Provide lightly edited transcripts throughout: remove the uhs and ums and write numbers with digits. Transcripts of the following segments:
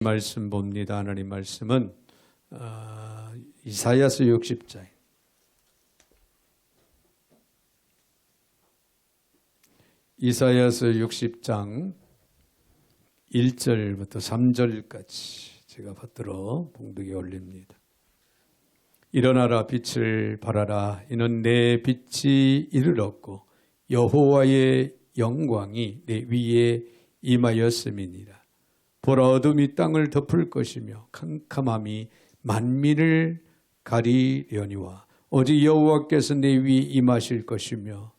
말씀 봅니다. 하나님 말씀은 이사야서 60장 이사야서 60장 1절부터 3절까지 제가 받들어 봉독에 올립니다. 일어나라 빛을 발하라. 이는 내 빛이 이르렀고 여호와의 영광이 내 위에 임하였음이니라. 보라, 어둠이 땅을 덮을 것이며 캄캄함이 만민을 가리려니와 오직 여호와께서 내 위에 임하실 것이며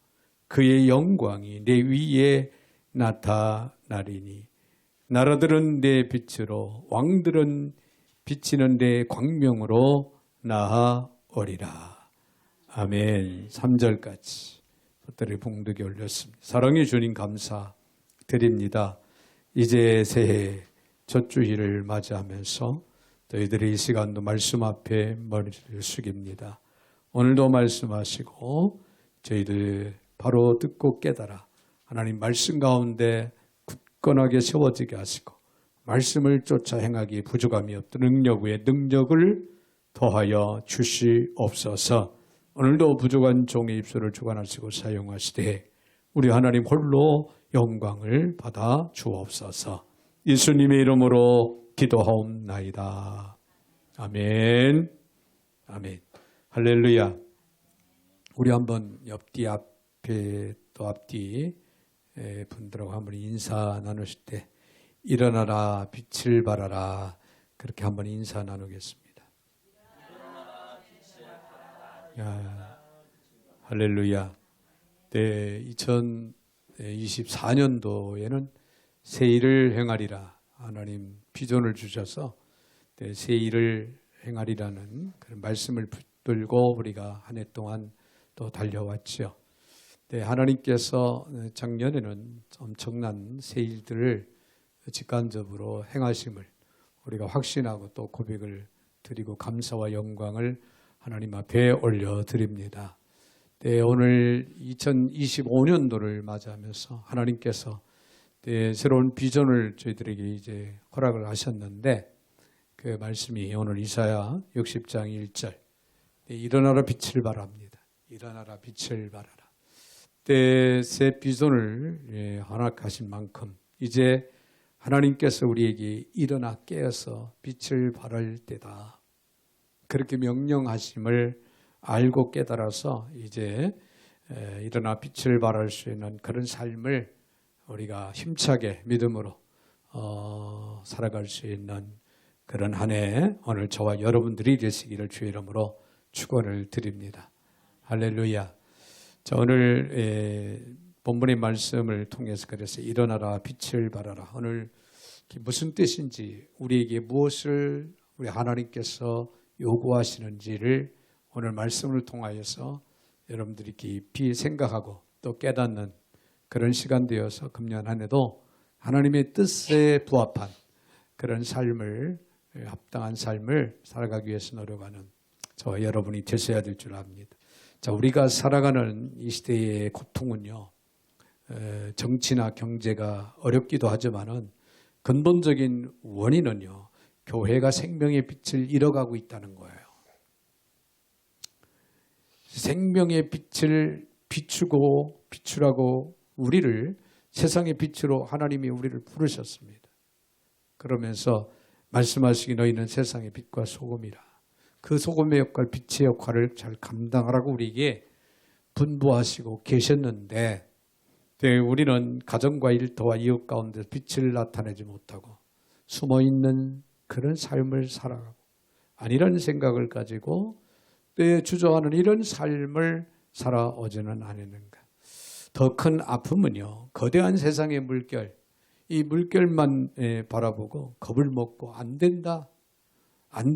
그의 영광이 내 위에 나타나리니 나라들은 내 빛으로 왕들은 비치는 내 광명으로 나아오리라. 아멘. 3절까지 것들의 봉독에 올렸습니다. 사랑해 주님 감사드립니다. 이제 새해 첫 주일을 맞이하면서 저희들이 이 시간도 말씀 앞에 머리를 숙입니다. 오늘도 말씀하시고 저희들 바로 듣고 깨달아 하나님 말씀 가운데 굳건하게 세워지게 하시고 말씀을 쫓아 행하기 부족함이 없던 능력 위에 능력을 더하여 주시옵소서. 오늘도 부족한 종의 입술을 주관하시고 사용하시되 우리 하나님 홀로 영광을 받아 주옵소서. 예수님의 이름으로 기도하옵나이다. 아멘. 아멘. 할렐루야. 우리 한번 옆뒤 앞에 또 앞뒤 분들하고 한번 인사 나누실 때 일어나라 빛을 발하라 그렇게 한번 인사 나누겠습니다. 야, 할렐루야. 네, 2024년도에는 새 일을 행하리라. 하나님 비전을 주셔서 새 일을 행하리라는 그런 말씀을 붙들고 우리가 한 해 동안 또 달려왔죠. 네, 하나님께서 작년에는 엄청난 새 일들을 직관적으로 행하심을 우리가 확신하고 또 고백을 드리고 감사와 영광을 하나님 앞에 올려드립니다. 네, 오늘 2025년도를 맞이하면서 하나님께서 새로운 비전을 저희들에게 이제 허락을 하셨는데 그 말씀이 오늘 이사야 60장 1절 일어나라 빛을 발합니다. 일어나라 빛을 발하라. 새 비전을 허락하신 만큼 이제 하나님께서 우리에게 일어나 깨어서 빛을 발할 때다. 그렇게 명령하심을 알고 깨달아서 이제 일어나 빛을 발할 수 있는 그런 삶을 우리가 힘차게 믿음으로 살아갈 수 있는 그런 한 해 오늘 저와 여러분들이 되시기를 주의 이름으로 축원을 드립니다. 할렐루야. 자, 오늘 본문의 말씀을 통해서 그래서 일어나라 빛을 발하라. 오늘 무슨 뜻인지 우리에게 무엇을 우리 하나님께서 요구하시는지를 오늘 말씀을 통하여서 여러분들이 깊이 생각하고 또 깨닫는 그런 시간 되어서 금년 한 해도 하나님의 뜻에 부합한 그런 삶을 합당한 삶을 살아가기 위해서 노력하는 저와 여러분이 되셔야 될 줄 압니다. 자, 우리가 살아가는 이 시대의 고통은요, 정치나 경제가 어렵기도 하지만은 근본적인 원인은요, 교회가 생명의 빛을 잃어가고 있다는 거예요. 생명의 빛을 비추라고 우리를 세상의 빛으로 하나님이 우리를 부르셨습니다. 그러면서 말씀하시기 너희는 세상의 빛과 소금이라. 그 소금의 역할, 빛의 역할을 잘 감당하라고 우리에게 분부하시고 계셨는데 우리는 가정과 일터와 이웃 가운데 빛을 나타내지 못하고 숨어있는 그런 삶을 살아가고 아니라는 생각을 가지고 주저하는 이런 삶을 살아오지는 않았는가. 더 큰 아픔은요, 거대한 세상의 물결, 이 물결만 바라보고 겁을 먹고 안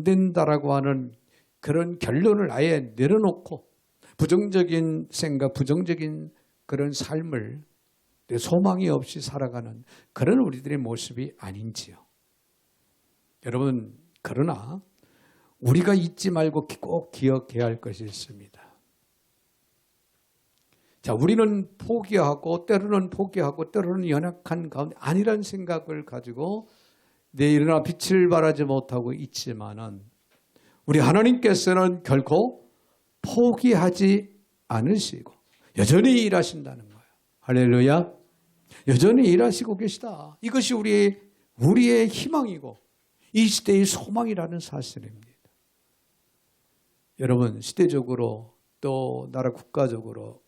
된다라고 하는 그런 결론을 아예 내려놓고 부정적인 생각, 부정적인 그런 삶을 소망이 없이 살아가는 그런 우리들의 모습이 아닌지요. 여러분, 그러나 우리가 잊지 말고 꼭 기억해야 할 것이 있습니다. 자, 우리는 포기하고 때로는 연약한 가운데 아니란 생각을 가지고 내 일어나 빛을 발하지 못하고 있지만은 우리 하나님께서는 결코 포기하지 않으시고 여전히 일하신다는 거예요. 할렐루야. 여전히 일하시고 계시다. 이것이 우리의 희망이고 이 시대의 소망이라는 사실입니다. 여러분, 시대적으로 또 나라 국가적으로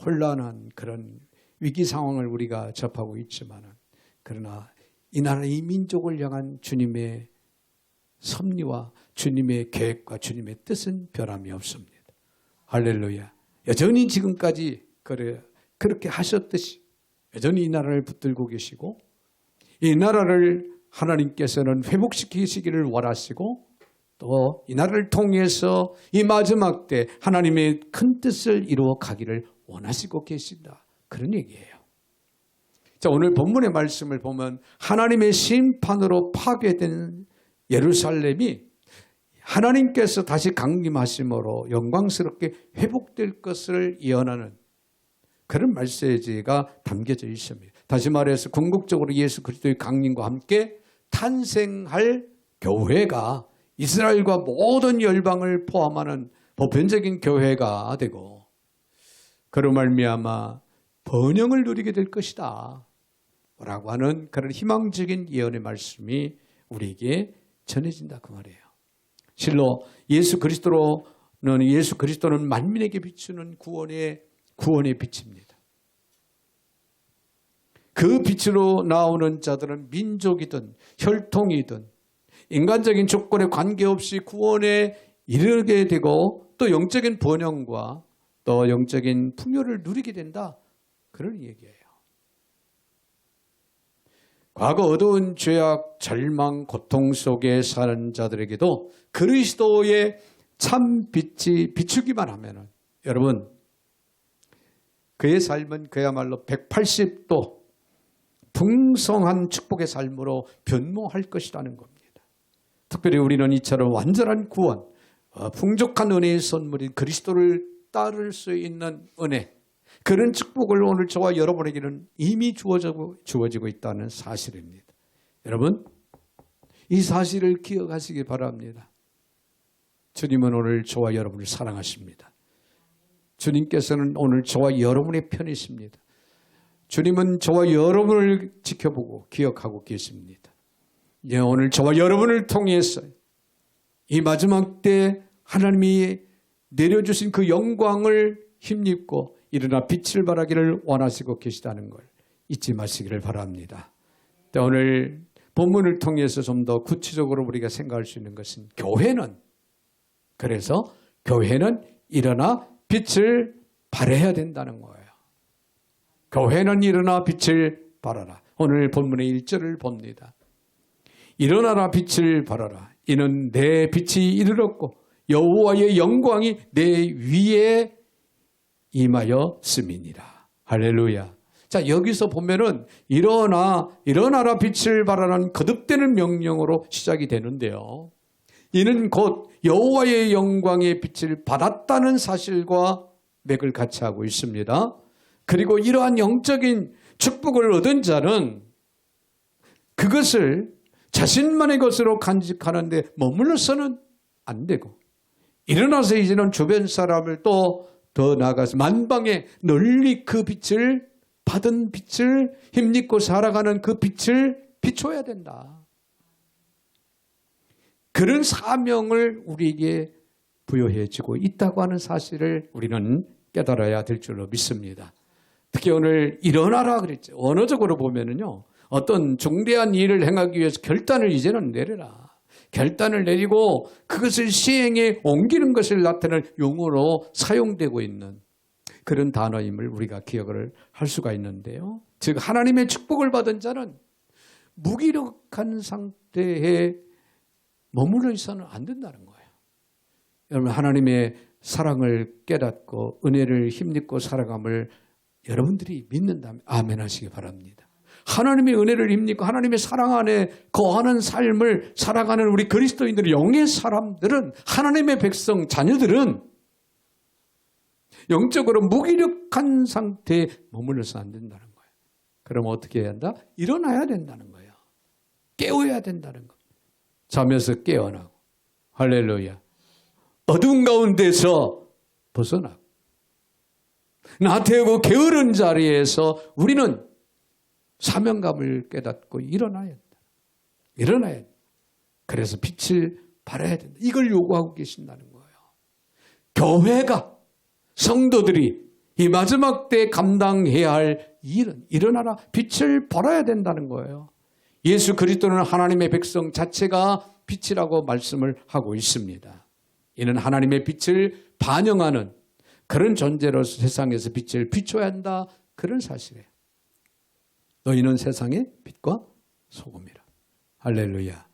혼란한 그런 위기 상황을 우리가 접하고 있지만은, 그러나 이 나라 이 민족을 향한 주님의 섭리와 주님의 계획과 주님의 뜻은 변함이 없습니다. 할렐루야. 여전히 지금까지 그렇게 하셨듯이 여전히 이 나라를 붙들고 계시고 이 나라를 하나님께서는 회복시키시기를 원하시고 또 이 나라를 통해서 이 마지막 때 하나님의 큰 뜻을 이루어 가기를 원하시고 계신다. 그런 얘기예요. 자, 오늘 본문의 말씀을 보면 하나님의 심판으로 파괴된 예루살렘이 하나님께서 다시 강림하심으로 영광스럽게 회복될 것을 예언하는 그런 메시지가 담겨져 있습니다. 다시 말해서 궁극적으로 예수 그리스도의 강림과 함께 탄생할 교회가 이스라엘과 모든 열방을 포함하는 보편적인 교회가 되고 그로 말미암아 번영을 누리게 될 것이다 라고 하는 그런 희망적인 예언의 말씀이 우리에게 전해진다 그 말이에요. 실로 예수 그리스도는 만민에게 비추는 구원의 빛입니다. 그 빛으로 나오는 자들은 민족이든 혈통이든 인간적인 조건에 관계없이 구원에 이르게 되고 또 영적인 번영과 또 영적인 풍요를 누리게 된다. 그런 얘기예요. 과거 어두운 죄악, 절망, 고통 속에 사는 자들에게도 그리스도의 참 빛이 비추기만 하면은 여러분 그의 삶은 그야말로 180도 풍성한 축복의 삶으로 변모할 것이라는 겁니다. 특별히 우리는 이처럼 완전한 구원, 풍족한 은혜의 선물인 그리스도를 따를 수 있는 은혜, 그런 축복을 오늘 저와 여러분에게는 이미 주어지고 있다는 사실입니다. 여러분, 이 사실을 기억하시기 바랍니다. 주님은 오늘 저와 여러분을 사랑하십니다. 주님께서는 오늘 저와 여러분의 편이십니다. 주님은 저와 여러분을 지켜보고 기억하고 계십니다. 예, 오늘 저와 여러분을 통해서 이 마지막 때 하나님이 내려주신 그 영광을 힘입고 일어나 빛을 발하기를 원하시고 계시다는 걸 잊지 마시기를 바랍니다. 오늘 본문을 통해서 좀 더 구체적으로 우리가 생각할 수 있는 것은 교회는 일어나 빛을 발해야 된다는 거예요. 교회는 일어나 빛을 발하라. 오늘 본문의 1절을 봅니다. 일어나라 빛을 발하라. 이는 내 빛이 이르렀고 여호와의 영광이 내 위에 임하였음이니라. 할렐루야. 자, 여기서 보면은 일어나라 빛을 발하라는 거듭되는 명령으로 시작이 되는데요. 이는 곧 여호와의 영광의 빛을 받았다는 사실과 맥을 같이 하고 있습니다. 그리고 이러한 영적인 축복을 얻은 자는 그것을 자신만의 것으로 간직하는데 머물러서는 안 되고 일어나서 이제는 주변 사람을 또 더 나아가서 만방에 널리 그 빛을 받은 빛을 힘입고 살아가는 그 빛을 비춰야 된다. 그런 사명을 우리에게 부여해지고 있다고 하는 사실을 우리는 깨달아야 될 줄로 믿습니다. 특히 오늘 일어나라 그랬죠. 언어적으로 보면은요, 어떤 중대한 일을 행하기 위해서 결단을 이제는 내려라. 결단을 내리고 그것을 시행에 옮기는 것을 나타낼 용어로 사용되고 있는 그런 단어임을 우리가 기억을 할 수가 있는데요. 즉 하나님의 축복을 받은 자는 무기력한 상태에 머물러 있어서는 안 된다는 거예요. 여러분, 하나님의 사랑을 깨닫고 은혜를 힘입고 살아감을 여러분들이 믿는다면 아멘 하시기 바랍니다. 하나님의 은혜를 힘입고 하나님의 사랑 안에 거하는 삶을 살아가는 우리 그리스도인들, 영의 사람들은, 하나님의 백성, 자녀들은 영적으로 무기력한 상태에 머물러서 안 된다는 거예요. 그럼 어떻게 해야 한다? 일어나야 된다는 거예요. 깨어야 된다는 것. 잠에서 깨어나고 할렐루야. 어두운 가운데서 벗어나고 나태하고 게으른 자리에서 우리는 사명감을 깨닫고 일어나야 한다. 일어나야 한다. 그래서 빛을 발해야 된다. 이걸 요구하고 계신다는 거예요. 교회가, 성도들이 이 마지막 때 감당해야 할 일은 일어나라 빛을 발해야 된다는 거예요. 예수 그리스도는 하나님의 백성 자체가 빛이라고 말씀을 하고 있습니다. 이는 하나님의 빛을 반영하는 그런 존재로서 세상에서 빛을 비춰야 한다. 그런 사실이에요. 너희는 세상의 빛과 소금이라. 할렐루야.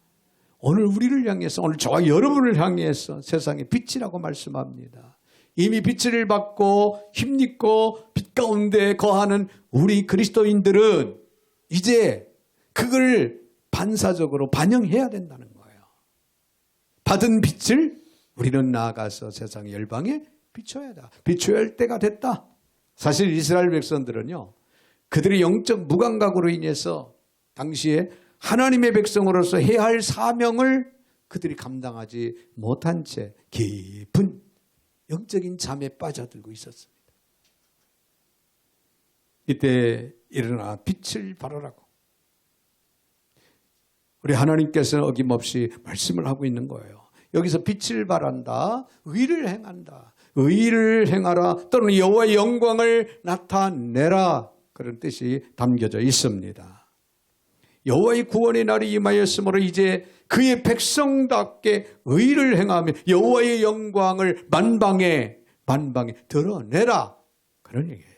오늘 우리를 향해서, 오늘 저와 여러분을 향해서 세상의 빛이라고 말씀합니다. 이미 빛을 받고 힘입고 빛 가운데 거하는 우리 그리스도인들은 이제 그걸 반사적으로 반영해야 된다는 거예요. 받은 빛을 우리는 나아가서 세상의 열방에 비춰야 한다. 비춰야 할 때가 됐다. 사실 이스라엘 백성들은요, 그들의 영적 무감각으로 인해서 당시에 하나님의 백성으로서 해야 할 사명을 그들이 감당하지 못한 채 깊은 영적인 잠에 빠져들고 있었습니다. 이때 일어나 빛을 발하라고 우리 하나님께서는 어김없이 말씀을 하고 있는 거예요. 여기서 빛을 발한다, 의를 행한다, 의를 행하라, 또는 여호와의 영광을 나타내라, 그런 뜻이 담겨져 있습니다. 여호와의 구원의 날이 임하였으므로 이제 그의 백성답게 의를 행하며 여호와의 영광을 만방에 드러내라, 그런 얘기예요.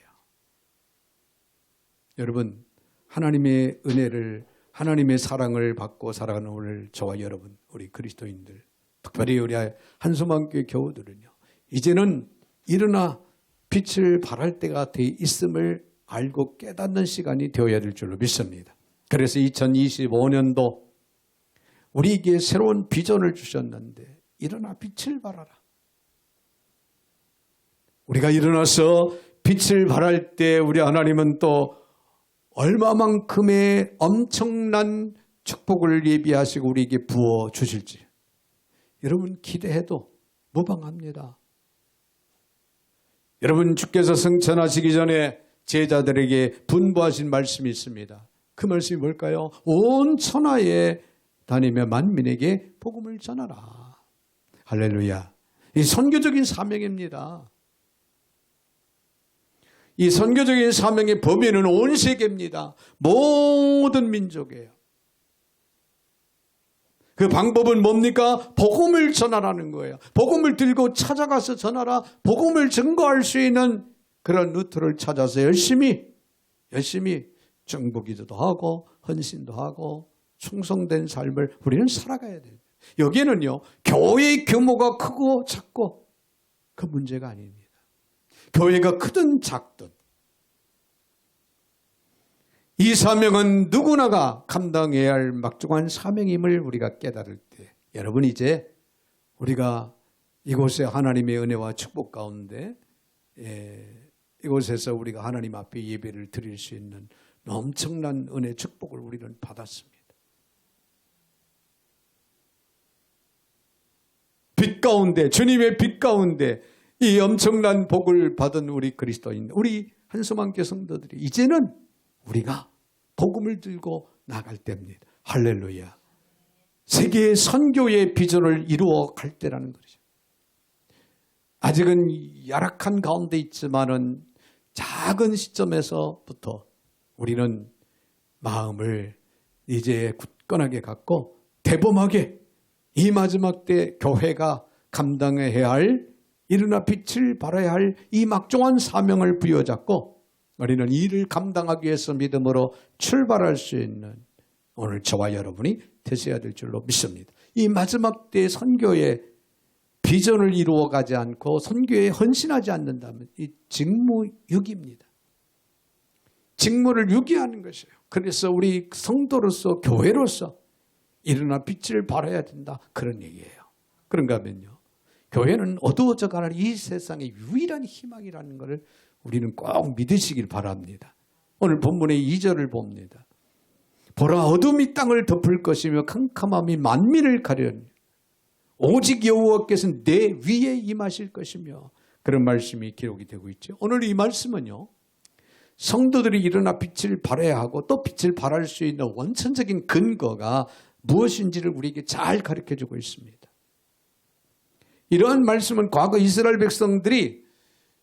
여러분, 하나님의 은혜를, 하나님의 사랑을 받고 살아가는 오늘 저와 여러분, 우리 그리스도인들, 특별히 우리 한소망교회 교우들은요, 이제는 일어나 빛을 발할 때가 돼 있음을 알고 깨닫는 시간이 되어야 될 줄로 믿습니다. 그래서 2025년도 우리에게 새로운 비전을 주셨는데 일어나 빛을 발하라. 우리가 일어나서 빛을 발할 때 우리 하나님은 또 얼마만큼의 엄청난 축복을 예비하시고 우리에게 부어 주실지 여러분 기대해도 무방합니다. 여러분, 주께서 승천하시기 전에 제자들에게 분부하신 말씀이 있습니다. 그 말씀이 뭘까요? 온 천하에 다니며 만민에게 복음을 전하라. 할렐루야. 이 선교적인 사명입니다. 이 선교적인 사명의 범위는 온 세계입니다. 모든 민족이에요. 그 방법은 뭡니까? 복음을 전하라는 거예요. 복음을 들고 찾아가서 전하라. 복음을 증거할 수 있는 그런 루트를 찾아서 열심히 정복기도도 하고 헌신도 하고 충성된 삶을 우리는 살아가야 돼요. 여기에는요, 교회의 규모가 크고 작고 그 문제가 아닙니다. 교회가 크든 작든 이 사명은 누구나가 감당해야 할 막중한 사명임을 우리가 깨달을 때, 여러분, 이제 우리가 이곳에 하나님의 은혜와 축복 가운데 이곳에서 우리가 하나님 앞에 예배를 드릴 수 있는 엄청난 은혜 축복을 우리는 받았습니다. 빛 가운데, 주님의 빛 가운데 이 엄청난 복을 받은 우리 그리스도인, 우리 한소망교회 성도들이 이제는 우리가 복음을 들고 나갈 때입니다. 할렐루야. 세계의 선교의 비전을 이루어 갈 때라는 것이죠. 아직은 열악한 가운데 있지만은 작은 시점에서부터 우리는 마음을 이제 굳건하게 갖고 대범하게 이 마지막 때 교회가 감당해야 할, 일어나 빛을 발해야 할 이 막중한 사명을 부여잡고 우리는 이 일을 감당하기 위해서 믿음으로 출발할 수 있는 오늘 저와 여러분이 되셔야 될 줄로 믿습니다. 이 마지막 때 선교의 비전을 이루어가지 않고 선교에 헌신하지 않는다면 이 직무유기입니다. 직무를 유기하는 것이에요. 그래서 우리 성도로서, 교회로서 일어나 빛을 발해야 된다, 그런 얘기예요. 그런가 하면요, 교회는 어두워져가는 이 세상의 유일한 희망이라는 것을 우리는 꼭 믿으시길 바랍니다. 오늘 본문의 2절을 봅니다. 보라 어둠이 땅을 덮을 것이며 캄캄함이 만민을 가려니 오직 여호와께서는 내 위에 임하실 것이며 그런 말씀이 기록이 되고 있죠. 오늘 이 말씀은요. 성도들이 일어나 빛을 발해야 하고 또 빛을 발할 수 있는 원천적인 근거가 무엇인지를 우리에게 잘 가르쳐주고 있습니다. 이러한 말씀은 과거 이스라엘 백성들이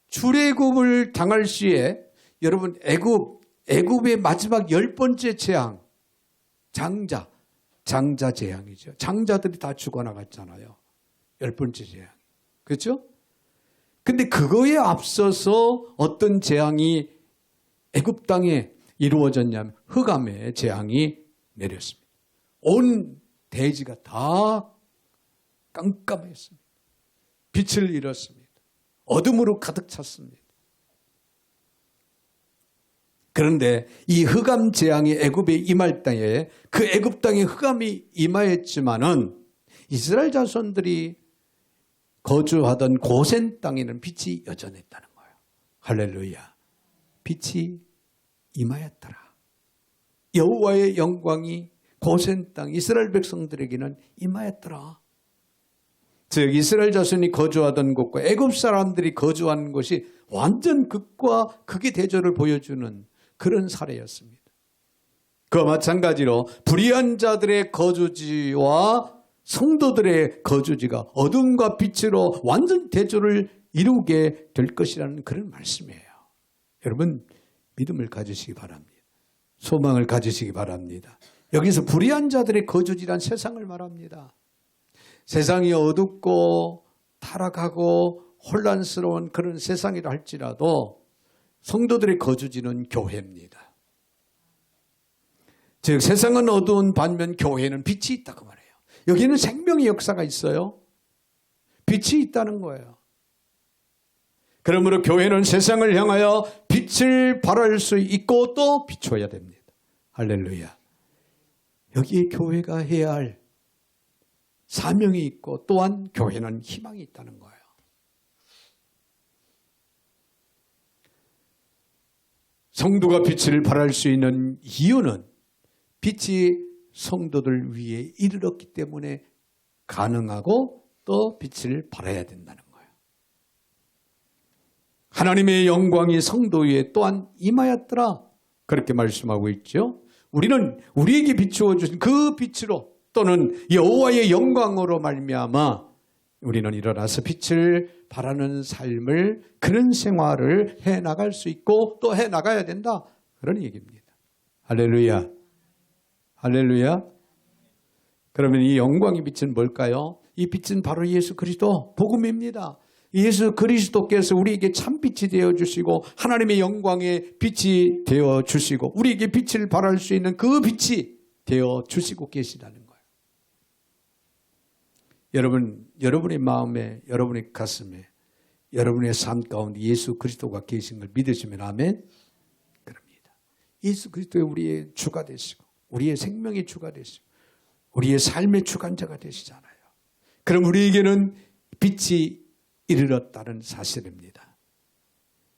출애굽을 당할 시에 여러분 애굽의 마지막 10번째 재앙 장자 재앙이죠. 장자들이 다 죽어나갔잖아요. 10번째 재앙. 그렇죠? 근데 그거에 앞서서 어떤 재앙이 애굽 땅에 이루어졌냐면 흑암의 재앙이 내렸습니다. 온 대지가 다 깜깜했습니다. 빛을 잃었습니다. 어둠으로 가득 찼습니다. 그런데 이 흑암 재앙이 애굽에 임할 때에 그 애굽 땅에 흑암이 임하였지만은 이스라엘 자손들이 거주하던 고센 땅에는 빛이 여전했다는 거예요. 할렐루야. 빛이 임하였더라. 여호와의 영광이 고센 땅 이스라엘 백성들에게는 임하였더라. 즉 이스라엘 자손이 거주하던 곳과 애굽 사람들이 거주하는 곳이 완전 극과 극의 대조를 보여주는 그런 사례였습니다. 그와 마찬가지로 불의한 자들의 거주지와 성도들의 거주지가 어둠과 빛으로 완전 대조를 이루게 될 것이라는 그런 말씀이에요. 여러분 믿음을 가지시기 바랍니다. 소망을 가지시기 바랍니다. 여기서 불의한 자들의 거주지란 세상을 말합니다. 세상이 어둡고 타락하고 혼란스러운 그런 세상이라 할지라도 성도들의 거주지는 교회입니다. 즉 세상은 어두운 반면 교회는 빛이 있다고 말해요. 여기는 생명의 역사가 있어요. 빛이 있다는 거예요. 그러므로 교회는 세상을 향하여 빛을 발할 수 있고 또 비춰야 됩니다. 할렐루야. 여기에 교회가 해야 할 사명이 있고 또한 교회는 희망이 있다는 거예요. 성도가 빛을 발할 수 있는 이유는 빛이 성도들 위에 이르렀기 때문에 가능하고 또 빛을 발해야 된다는 거예요. 하나님의 영광이 성도 위에 또한 임하였더라. 그렇게 말씀하고 있죠. 우리는 우리에게 비추어 주신 그 빛으로 또는 여호와의 영광으로 말미암아 우리는 일어나서 빛을 발하는 삶을 그런 생활을 해나갈 수 있고 또 해나가야 된다. 그런 얘기입니다. 할렐루야. 할렐루야. 그러면 이 영광의 빛은 뭘까요? 이 빛은 바로 예수 그리스도 복음입니다. 예수 그리스도께서 우리에게 참빛이 되어주시고 하나님의 영광의 빛이 되어주시고 우리에게 빛을 발할 수 있는 그 빛이 되어주시고 계시다는 거예요. 여러분, 여러분의 마음에, 여러분의 가슴에, 여러분의 삶 가운데 예수 그리스도가 계신 걸 믿으시면 아멘? 그럽니다. 예수 그리스도의 우리의 주가 되시고 우리의 생명의 주가 되시고 우리의 삶의 주관자가 되시잖아요. 그럼 우리에게는 빛이 이르렀다는 사실입니다.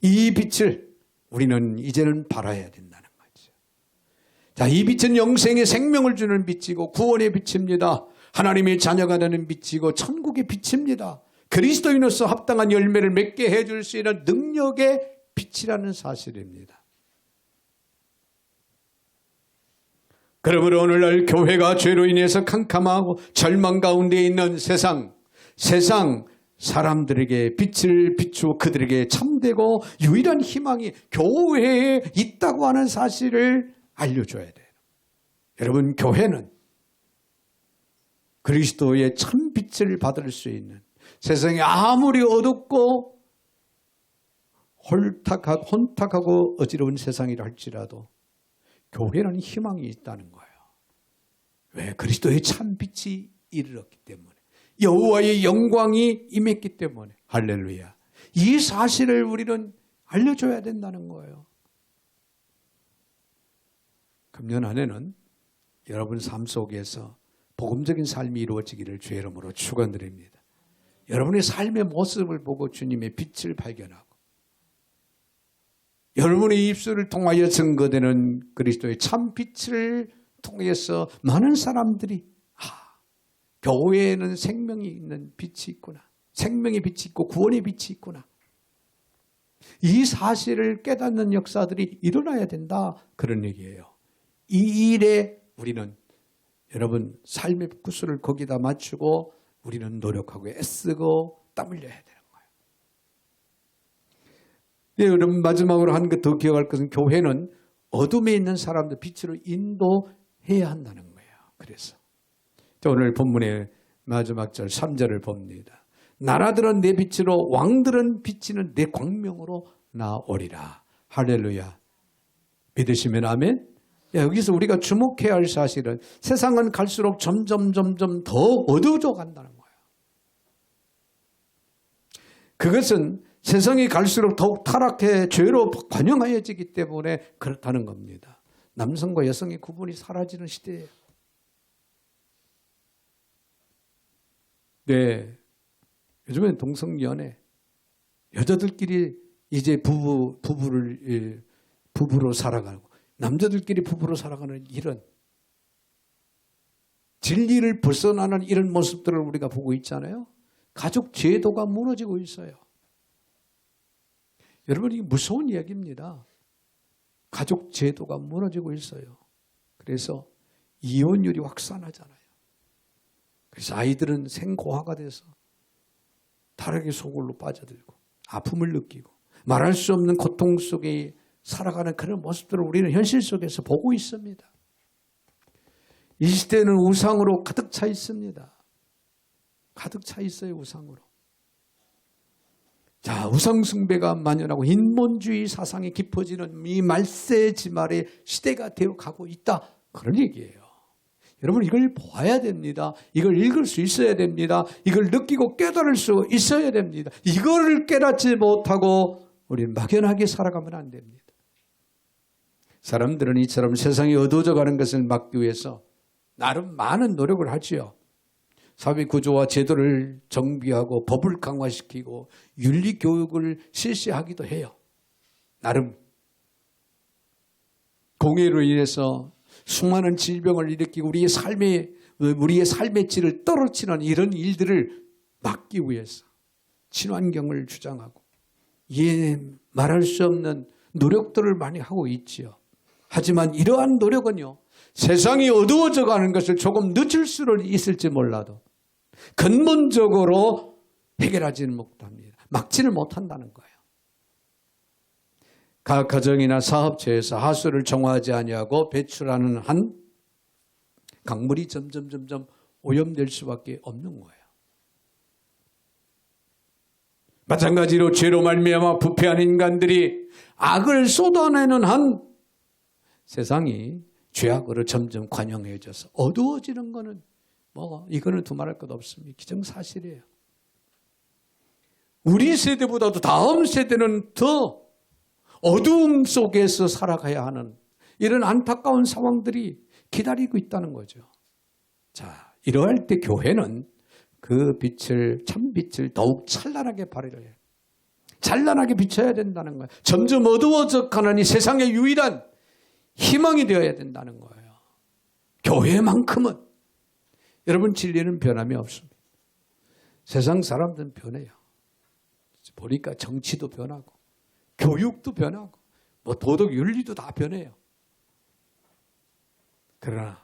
이 빛을 우리는 이제는 발해야 된다는 거죠. 자, 이 빛은 영생의 생명을 주는 빛이고 구원의 빛입니다. 하나님의 자녀가 되는 빛이고 천국의 빛입니다. 그리스도인으로서 합당한 열매를 맺게 해줄 수 있는 능력의 빛이라는 사실입니다. 그러므로 오늘날 교회가 죄로 인해서 캄캄하고 절망 가운데 있는 세상 사람들에게 빛을 비추어 그들에게 참되고 유일한 희망이 교회에 있다고 하는 사실을 알려줘야 돼요. 여러분, 교회는 그리스도의 참 빛을 받을 수 있는 세상이 아무리 어둡고 혼탁하고 어지러운 세상이라 할지라도 교회는 희망이 있다는 거예요. 왜? 그리스도의 참 빛이 이르렀기 때문에 여호와의 영광이 임했기 때문에 할렐루야. 이 사실을 우리는 알려줘야 된다는 거예요. 금년 한 해는 여러분 삶 속에서 복음적인 삶이 이루어지기를 주의 이름으로 축원드립니다. 여러분의 삶의 모습을 보고 주님의 빛을 발견하고 여러분의 입술을 통하여 증거되는 그리스도의 참 빛을 통해서 많은 사람들이 교회에는 생명이 있는 빛이 있구나. 생명의 빛이 있고 구원의 빛이 있구나. 이 사실을 깨닫는 역사들이 일어나야 된다. 그런 얘기예요. 이 일에 우리는 여러분 삶의 포커스를 거기다 맞추고 우리는 노력하고 애쓰고 땀 흘려야 되는 거예요. 네, 여러분 마지막으로 한 것 더 기억할 것은 교회는 어둠에 있는 사람들 빛으로 인도해야 한다는 거예요. 그래서 오늘 본문의 마지막 절 3절을 봅니다. 나라들은 내 빛으로 왕들은 비치는 내 광명으로 나오리라. 할렐루야. 믿으시면 아멘. 여기서 우리가 주목해야 할 사실은 세상은 갈수록 점점 더 어두워져 간다는 거예요. 그것은 세상이 갈수록 더욱 타락해 죄로 관영하여지기 때문에 그렇다는 겁니다. 남성과 여성의 구분이 사라지는 시대예요. 네, 요즘엔 동성연애, 여자들끼리 이제 부부로 살아가고 남자들끼리 부부로 살아가는 이런 진리를 벗어나는 이런 모습들을 우리가 보고 있잖아요. 가족 제도가 무너지고 있어요. 여러분, 이게 무서운 이야기입니다. 가족 제도가 무너지고 있어요. 그래서 이혼율이 확산하잖아요. 그래서 아이들은 생고아가 돼서 타락의 소굴로 빠져들고 아픔을 느끼고 말할 수 없는 고통 속에 살아가는 그런 모습들을 우리는 현실 속에서 보고 있습니다. 이 시대는 우상으로 가득 차 있습니다. 가득 차 있어요, 우상으로. 자, 우상숭배가 만연하고 인본주의 사상이 깊어지는 이 말세지말의 시대가 되어가고 있다. 그런 얘기예요. 여러분, 이걸 보아야 됩니다. 이걸 읽을 수 있어야 됩니다. 이걸 느끼고 깨달을 수 있어야 됩니다. 이거를 깨닫지 못하고 우리는 막연하게 살아가면 안 됩니다. 사람들은 이처럼 세상이 어두워져 가는 것을 막기 위해서 나름 많은 노력을 하지요. 사회구조와 제도를 정비하고 법을 강화시키고 윤리교육을 실시하기도 해요. 나름. 공해로 인해서 수많은 질병을 일으키고 우리의 삶의 질을 떨어뜨리는 이런 일들을 막기 위해서 친환경을 주장하고 말할 수 없는 노력들을 많이 하고 있지요. 하지만 이러한 노력은요, 세상이 어두워져 가는 것을 조금 늦출 수는 있을지 몰라도 근본적으로 해결하지는 못합니다. 막지는 못한다는 거예요. 각 가정이나 사업체에서 하수를 정화하지 아니하고 배출하는 한 강물이 점점 오염될 수밖에 없는 거예요. 마찬가지로 죄로 말미암아 부패한 인간들이 악을 쏟아내는 한 세상이 죄악으로 점점 관영해져서 어두워지는 거는 이거는 두말할 것 없습니다. 기정사실이에요. 우리 세대보다도 다음 세대는 더 어두움 속에서 살아가야 하는 이런 안타까운 상황들이 기다리고 있다는 거죠. 자, 이러할 때 교회는 그 빛을, 참빛을 더욱 찬란하게 발휘를 해요. 찬란하게 비춰야 된다는 거예요. 점점 어두워져 가는 이 세상의 유일한 희망이 되어야 된다는 거예요. 교회만큼은. 여러분, 진리는 변함이 없습니다. 세상 사람들은 변해요. 보니까 정치도 변하고 교육도 변하고 도덕 윤리도 다 변해요. 그러나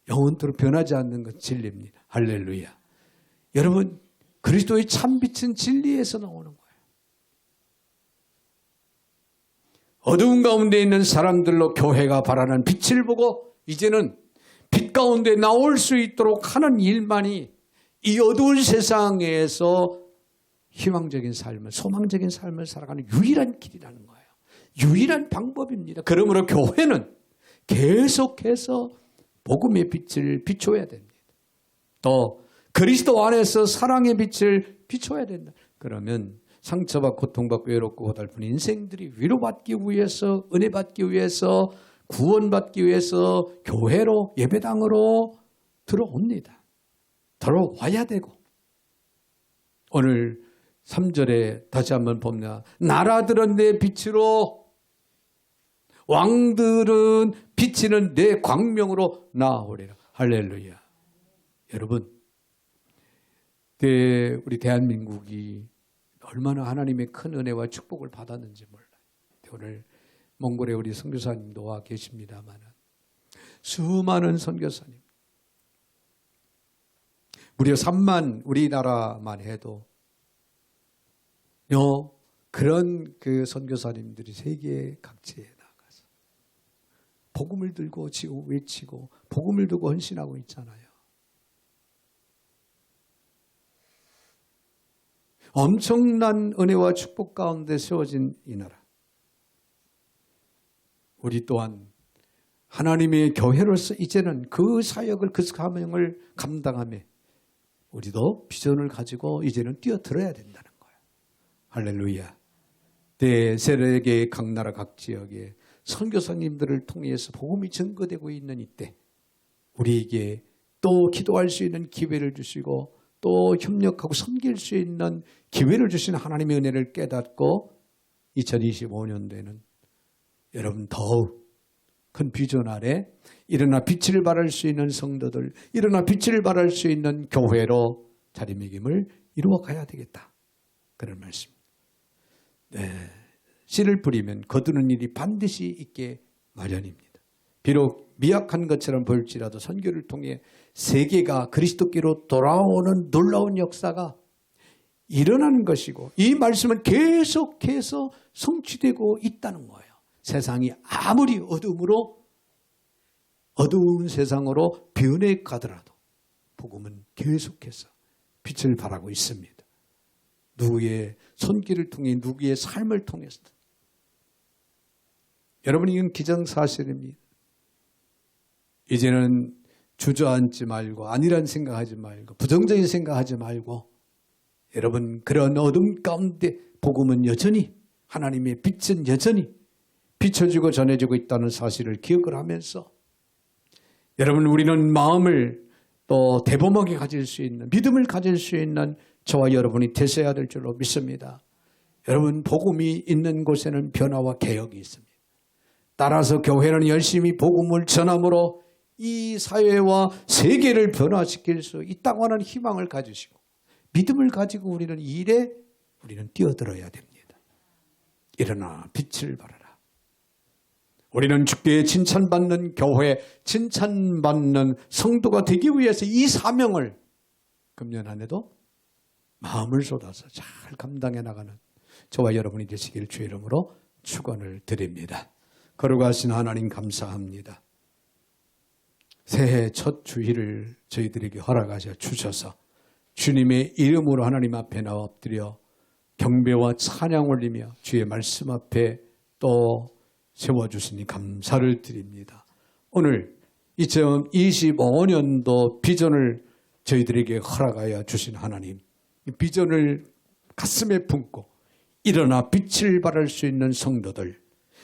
영원토록 변하지 않는 건 진리입니다. 할렐루야. 여러분, 그리스도의 참빛은 진리에서 나오는 거예요. 어두운 가운데 있는 사람들로 교회가 발하는 빛을 보고 이제는 빛 가운데 나올 수 있도록 하는 일만이 이 어두운 세상에서 희망적인 삶을, 소망적인 삶을 살아가는 유일한 길이라는 거예요. 유일한 방법입니다. 그러므로 교회는 계속해서 복음의 빛을 비춰야 됩니다. 또 그리스도 안에서 사랑의 빛을 비춰야 된다. 그러면 상처받고 고통받고 외롭고 고달픈 인생들이 위로받기 위해서, 은혜받기 위해서, 구원받기 위해서 교회로, 예배당으로 들어옵니다. 들어와야 되고, 오늘 3절에 다시 한번 봅니다. 나라들은 내 빛으로, 왕들은 비치는 내 광명으로 나아오리라. 할렐루야. 여러분, 우리 대한민국이 얼마나 하나님의 큰 은혜와 축복을 받았는지 몰라요. 오늘 몽골에 우리 선교사님도 와 계십니다만 수많은 선교사님, 무려 3만, 우리나라만 해도 그런 그 선교사님들이 세계 각지에 나가서 복음을 들고 외치고 복음을 두고 헌신하고 있잖아요. 엄청난 은혜와 축복 가운데 세워진 이 나라. 우리 또한 하나님의 교회로서 이제는 그 사역을, 그 사명을 감당하며 우리도 비전을 가지고 이제는 뛰어들어야 된다는 거예요. 할렐루야. 세계의 각 나라 각 지역에 선교사님들을 통해서 복음이 증거되고 있는 이때 우리에게 또 기도할 수 있는 기회를 주시고 또 협력하고 섬길 수 있는 기회를 주신 하나님의 은혜를 깨닫고 2025년도에는 여러분 더욱 큰 비전 아래 일어나 빛을 발할 수 있는 성도들, 일어나 빛을 발할 수 있는 교회로 자리매김을 이루어 가야 되겠다. 그런 말씀입니다. 네, 씨를 뿌리면 거두는 일이 반드시 있게 마련입니다. 비록 미약한 것처럼 보일지라도 선교를 통해 세계가 그리스도께로 돌아오는 놀라운 역사가 일어나는 것이고 이 말씀은 계속해서 성취되고 있다는 거예요. 세상이 아무리 어두운 세상으로 변해 가더라도 복음은 계속해서 빛을 발하고 있습니다. 누구의 손길을 통해 누구의 삶을 통해서 여러분 이건 기정사실입니다. 이제는 주저앉지 말고 아니란 생각하지 말고 부정적인 생각하지 말고 여러분 그런 어둠 가운데 복음은 여전히 하나님의 빛은 여전히 비춰지고 전해지고 있다는 사실을 기억을 하면서 여러분 우리는 마음을 또 대범하게 가질 수 있는 믿음을 가질 수 있는 저와 여러분이 되셔야 될 줄로 믿습니다. 여러분 복음이 있는 곳에는 변화와 개혁이 있습니다. 따라서 교회는 열심히 복음을 전함으로 이 사회와 세계를 변화시킬 수 있다고 하는 희망을 가지시고 믿음을 가지고 우리는 이 일에 우리는 뛰어들어야 됩니다. 일어나 빛을 발하라. 우리는 주께 칭찬받는 교회, 칭찬받는 성도가 되기 위해서 이 사명을 금년 한 해도 마음을 쏟아서 잘 감당해 나가는 저와 여러분이 되시길 주의 이름으로 축원을 드립니다. 거룩하신 하나님 감사합니다. 새해 첫 주일을 저희들에게 허락하셔 주셔서 주님의 이름으로 하나님 앞에 나와 엎드려 경배와 찬양 올리며 주의 말씀 앞에 또 세워주시니 감사를 드립니다. 오늘 2025년도 비전을 저희들에게 허락하여 주신 하나님, 이 비전을 가슴에 품고 일어나 빛을 발할 수 있는 성도들,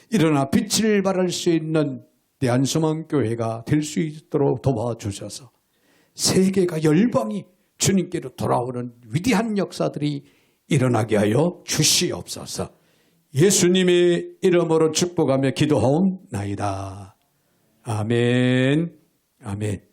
일어나 빛을 발할 수 있는 대한소망교회가 될 수 있도록 도와주셔서 세계가 열방이 주님께로 돌아오는 위대한 역사들이 일어나게 하여 주시옵소서. 예수님의 이름으로 축복하며 기도하옵나이다. 아멘. 아멘.